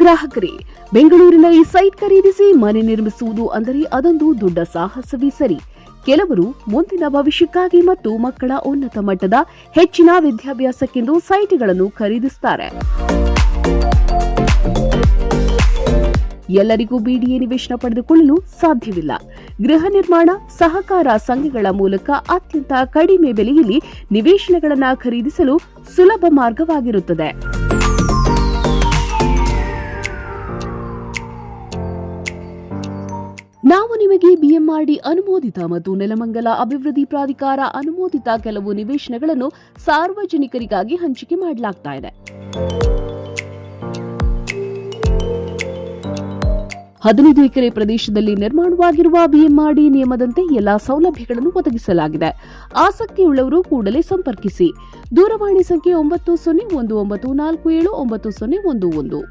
ಗ್ರಾಹಕರೇ, ಬೆಂಗಳೂರಿನ ಈ ಸೈಟ್ ಖರೀದಿಸಿ ಮನೆ ನಿರ್ಮಿಸುವುದು ಅಂದರೆ ಅದೊಂದು ದೊಡ್ಡ ಸಾಹಸವೇ ಸರಿ. ಕೆಲವರು ಮುಂದಿನ ಭವಿಷ್ಯಕ್ಕಾಗಿ ಮತ್ತು ಮಕ್ಕಳ ಉನ್ನತ ಮಟ್ಟದ ಹೆಚ್ಚಿನ ವಿದ್ಯಾಭ್ಯಾಸಕ್ಕೆಂದು ಸೈಟ್ಗಳನ್ನು ಖರೀದಿಸುತ್ತಾರೆ. ಎಲ್ಲರಿಗೂ ಬಿಡಿಎ ನಿವೇಶನ ಪಡೆದುಕೊಳ್ಳಲು ಸಾಧ್ಯವಿಲ್ಲ. ಗೃಹ ನಿರ್ಮಾಣ ಸಹಕಾರ ಸಂಘಗಳ ಮೂಲಕ ಅತ್ಯಂತ ಕಡಿಮೆ ಬೆಲೆಯಲ್ಲಿ ನಿವೇಶನಗಳನ್ನು ಖರೀದಿಸಲು ಸುಲಭ ಮಾರ್ಗವಾಗಿರುತ್ತದೆ. ನಾವು ನಿಮಗೆ ಬಿಎಂಆರ್ಡಿ ಅನುಮೋದಿತ ಮತ್ತು ನೆಲಮಂಗಲ ಅಭಿವೃದ್ಧಿ ಪ್ರಾಧಿಕಾರ ಅನುಮೋದಿತ ಕೆಲವು ನಿವೇಶನಗಳನ್ನು ಸಾರ್ವಜನಿಕರಿಗಾಗಿ ಹಂಚಿಕೆ ಮಾಡಲಾಗ್ತಾ ಇದೆ. 15 ಎಕರೆ ಪ್ರದೇಶದಲ್ಲಿ ನಿರ್ಮಾಣವಾಗಿರುವ ಬಿಎಂಆರ್ಡಿ ನಿಯಮದಂತೆ ಎಲ್ಲಾ ಸೌಲಭ್ಯಗಳನ್ನು ಒದಗಿಸಲಾಗಿದೆ. ಆಸಕ್ತಿಯುಳ್ಳವರು ಕೂಡಲೇ ಸಂಪರ್ಕಿಸಿ. ದೂರವಾಣಿ ಸಂಖ್ಯೆ 901994799011.